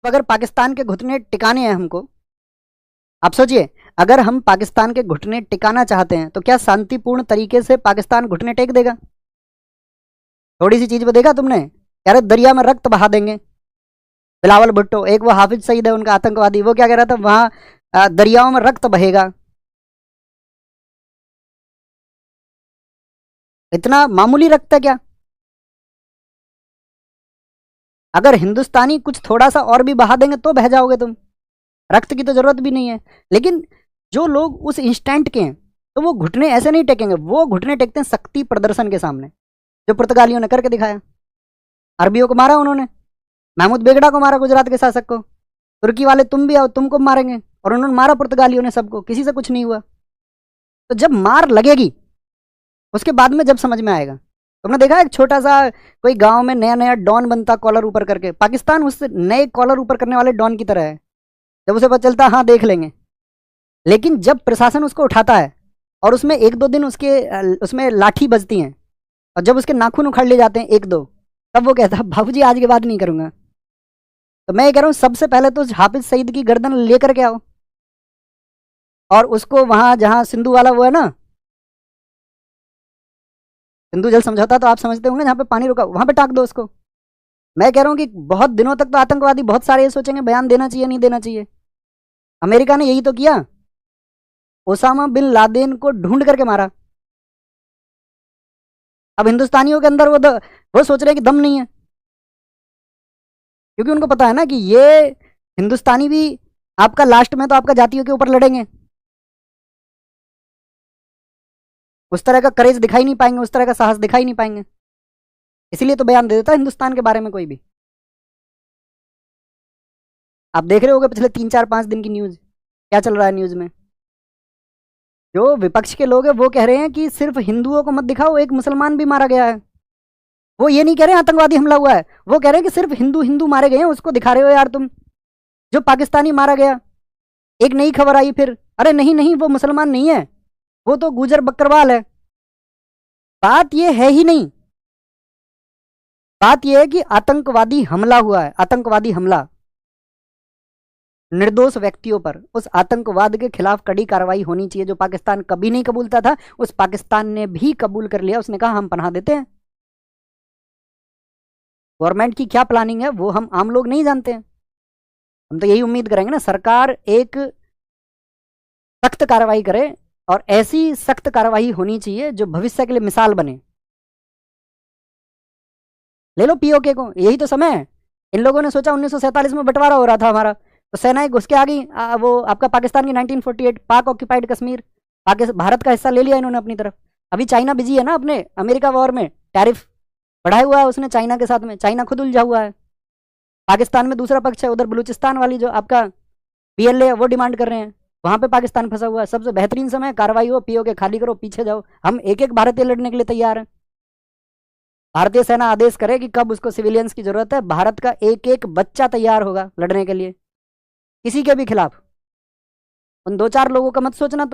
तो अगर पाकिस्तान के घुटने टिकाने हैं हमको, आप सोचिए, अगर हम पाकिस्तान के घुटने टिकाना चाहते हैं तो क्या शांतिपूर्ण तरीके से पाकिस्तान घुटने टेक देगा? थोड़ी सी चीज पे देखा तुमने, यार दरिया में रक्त बहा देंगे। बिलावल भुट्टो, एक वो हाफिज सईद है उनका आतंकवादी, वो क्या कह रहा था, वहां दरियाओं में रक्त बहेगा। इतना मामूली रक्त है क्या? अगर हिंदुस्तानी कुछ थोड़ा सा और भी बहा देंगे तो बह जाओगे तुम, रक्त की तो जरूरत भी नहीं है। लेकिन जो लोग उस इंस्टेंट के हैं तो वो घुटने ऐसे नहीं टेकेंगे, वो घुटने टेकते हैं शक्ति प्रदर्शन के सामने, जो पुर्तगालियों ने करके दिखाया। अरबियों को मारा उन्होंने, महमूद बेगड़ा को मारा, गुजरात के शासक को। तुर्की वाले तुम भी आओ, तुमको मारेंगे, और उन्होंने मारा पुर्तगालियों ने सबको, किसी से कुछ नहीं हुआ। तो जब मार लगेगी उसके बाद में जब समझ में आएगा। तुमने देखा एक छोटा सा कोई गांव में नया नया डॉन बनता कॉलर ऊपर करके, पाकिस्तान उस नए कॉलर ऊपर करने वाले डॉन की तरह है। जब उसे पता चलता हाँ देख लेंगे, लेकिन जब प्रशासन उसको उठाता है और उसमें एक दो दिन उसमें लाठी बजती हैं और जब उसके नाखून उखाड़ लिए जाते हैं एक दो, तब वो कहता है बाबूजी आज के बाद नहीं करूंगा। तो मैं ये कह रहा हूँ सबसे पहले तो हाफिज सईद की गर्दन लेकर के आओ और उसको वहां जहां सिंधु वाला वो है ना, सिंधु जल समझौता तो आप समझते होंगे, जहां पे पानी रुका वहां पे टाक दो उसको। मैं कह रहा हूँ कि बहुत दिनों तक तो आतंकवादी बहुत सारे ये सोचेंगे बयान देना चाहिए नहीं देना चाहिए। अमेरिका ने यही तो किया, ओसामा बिन लादेन को ढूंढ करके मारा। अब हिंदुस्तानियों के अंदर वो सोच रहे हैं कि दम नहीं है, क्योंकि उनको पता है ना कि ये हिंदुस्तानी भी आपका लास्ट में तो आपका जातियों के ऊपर लड़ेंगे। उस तरह का करेज दिखाई नहीं पाएंगे, उस तरह का साहस दिखाई नहीं पाएंगे, इसीलिए तो बयान दे देता है हिंदुस्तान के बारे में कोई भी। आप देख रहे होगे पिछले 3 4 5 दिन की न्यूज, क्या चल रहा है न्यूज में। जो विपक्ष के लोग हैं वो कह रहे हैं कि सिर्फ हिंदुओं को मत दिखाओ, एक मुसलमान भी मारा गया है। वो ये नहीं कह रहे आतंकवादी हमला हुआ है, वो कह रहे हैं कि सिर्फ हिंदू हिंदू मारे गए हैं, उसको दिखा रहे हो यार तुम। जो पाकिस्तानी मारा गया, एक नई खबर आई फिर, अरे नहीं नहीं वो मुसलमान नहीं है, वो तो गुजर बकरवाल है। बात ये है ही नहीं, बात यह है कि आतंकवादी हमला हुआ है, आतंकवादी हमला निर्दोष व्यक्तियों पर। उस आतंकवाद के खिलाफ कड़ी कार्रवाई होनी चाहिए, जो पाकिस्तान कभी नहीं कबूलता था उस पाकिस्तान ने भी कबूल कर लिया। उसने कहा हम पनाह देते हैं। गवर्नमेंट की क्या प्लानिंग है वो हम आम लोग नहीं जानते हैं, हम तो यही उम्मीद करेंगे ना सरकार एक सख्त कार्रवाई करे, और ऐसी सख्त कार्रवाई होनी चाहिए जो भविष्य के लिए मिसाल बने। ले लो पीओके को, यही तो समय है। इन लोगों ने सोचा 1947 में बंटवारा हो रहा था हमारा, तो सेनाएं घुस के आ गई, वो आपका पाकिस्तान की 1948 पाक ऑक्यूपाइड कश्मीर, भारत का हिस्सा ले लिया इन्होंने अपनी तरफ। अभी चाइना बिजी है ना अपने अमेरिका वॉर में, टैरिफ बढ़ाया हुआ है उसने चाइना के साथ में, चाइना खुद उलझा हुआ है। पाकिस्तान में दूसरा पक्ष है, उधर बलूचिस्तान वाली जो आपका बीएलए वो डिमांड कर रहे हैं, वहां पे पाकिस्तान फंसा हुआ है। सबसे बेहतरीन समय कार्रवाई हो, पीओके खाली करो, पीछे जाओ। हम एक एक भारतीय लड़ने के लिए तैयार हैं। भारतीय सेना आदेश करे कि कब उसको सिविलियंस की जरूरत है, भारत का एक एक बच्चा तैयार होगा लड़ने के लिए किसी के भी खिलाफ। उन 2 4 लोगों का मत सोचना।